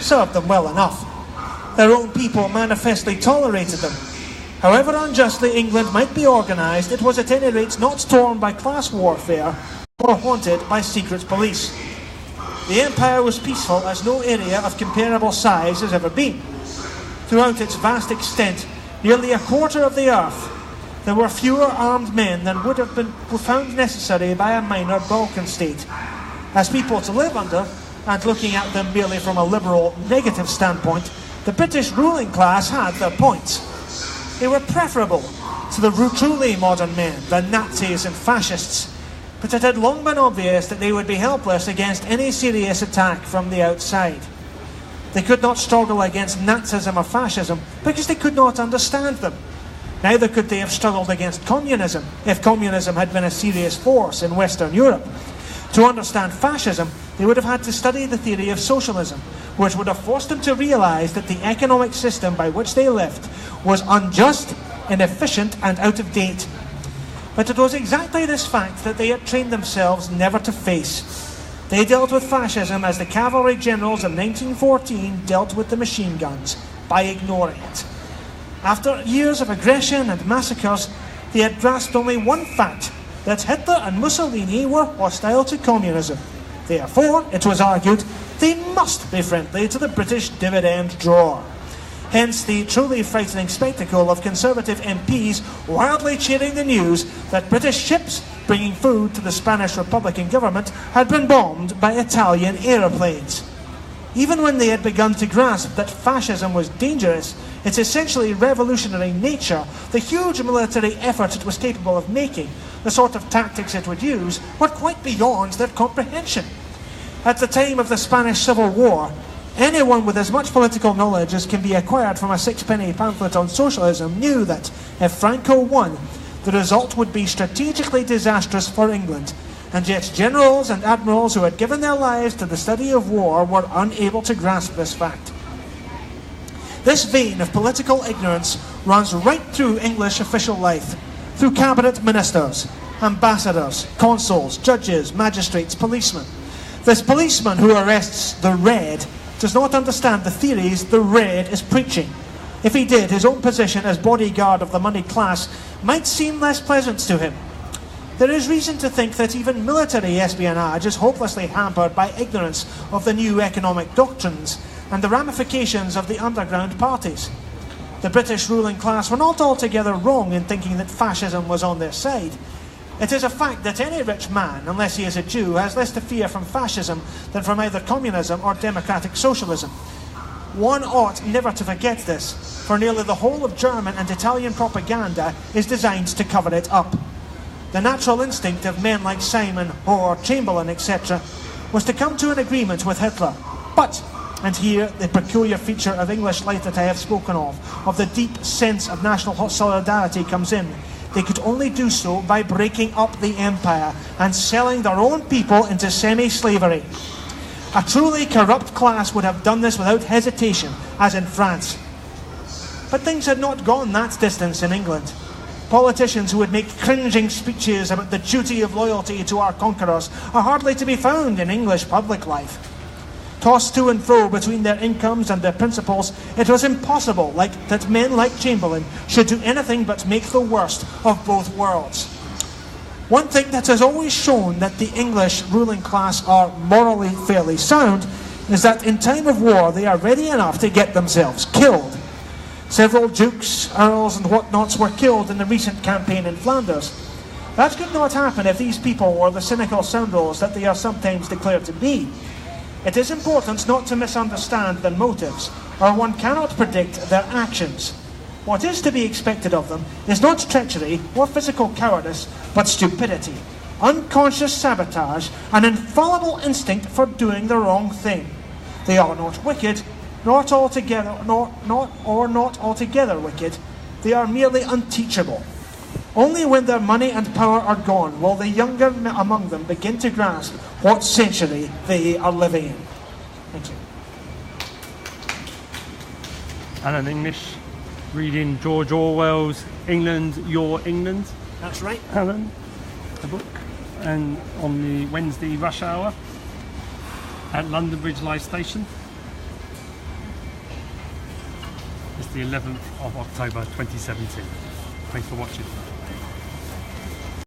served them well enough. Their own people manifestly tolerated them. However unjustly England might be organised, it was at any rate not torn by class warfare or haunted by secret police. The empire was peaceful as no area of comparable size has ever been. Throughout its vast extent, nearly a quarter of the earth, there were fewer armed men than would have been found necessary by a minor Balkan state. As people to live under, and looking at them merely from a liberal, negative standpoint, the British ruling class had their points. They were preferable to the truly modern men, the Nazis and fascists, but it had long been obvious that they would be helpless against any serious attack from the outside. They could not struggle against Nazism or fascism because they could not understand them. Neither could they have struggled against communism if communism had been a serious force in Western Europe. To understand fascism, they would have had to study the theory of socialism, which would have forced them to realise that the economic system by which they lived was unjust, inefficient and out of date. But it was exactly this fact that they had trained themselves never to face. They dealt with fascism as the cavalry generals of 1914 dealt with the machine guns, by ignoring it. After years of aggression and massacres, they had grasped only one fact, that Hitler and Mussolini were hostile to communism. Therefore, it was argued, they must be friendly to the British dividend drawer. Hence the truly frightening spectacle of Conservative MPs wildly cheering the news that British ships bringing food to the Spanish Republican government had been bombed by Italian aeroplanes. Even when they had begun to grasp that fascism was dangerous, its essentially revolutionary nature, the huge military effort it was capable of making, the sort of tactics it would use, were quite beyond their comprehension. At the time of the Spanish Civil War, anyone with as much political knowledge as can be acquired from a sixpenny pamphlet on socialism knew that, if Franco won, the result would be strategically disastrous for England, and yet generals and admirals who had given their lives to the study of war were unable to grasp this fact. This vein of political ignorance runs right through English official life, through cabinet ministers, ambassadors, consuls, judges, magistrates, policemen. This policeman who arrests the Red does not understand the theories the Red is preaching. If he did, his own position as bodyguard of the moneyed class might seem less pleasant to him. There is reason to think that even military espionage is hopelessly hampered by ignorance of the new economic doctrines and the ramifications of the underground parties. The British ruling class were not altogether wrong in thinking that fascism was on their side. It is a fact that any rich man, unless he is a Jew, has less to fear from fascism than from either communism or democratic socialism. One ought never to forget this, for nearly the whole of German and Italian propaganda is designed to cover it up. The natural instinct of men like Simon, Hoare, Chamberlain, etc., was to come to an agreement with Hitler. But, and here the peculiar feature of English life that I have spoken of the deep sense of national solidarity comes in, they could only do so by breaking up the empire and selling their own people into semi-slavery. A truly corrupt class would have done this without hesitation, as in France. But things had not gone that distance in England. Politicians who would make cringing speeches about the duty of loyalty to our conquerors are hardly to be found in English public life. Tossed to and fro between their incomes and their principles, it was impossible that men like Chamberlain should do anything but make the worst of both worlds. One thing that has always shown that the English ruling class are morally fairly sound is that in time of war they are ready enough to get themselves killed. Several dukes, earls and whatnots were killed in the recent campaign in Flanders. That could not happen if these people were the cynical scoundrels that they are sometimes declared to be. It is important not to misunderstand their motives, or one cannot predict their actions. What is to be expected of them is not treachery or physical cowardice, but stupidity, unconscious sabotage, an infallible instinct for doing the wrong thing. They are not wicked, not altogether wicked. They are merely unteachable. Only when their money and power are gone will the younger among them begin to grasp what century they are living in. Thank you. And an English reading George Orwell's England, Your England. That's right. Alan, the book. And on the Wednesday rush hour at London Bridge Live Station. It's the 11th of October 2017. Thanks for watching.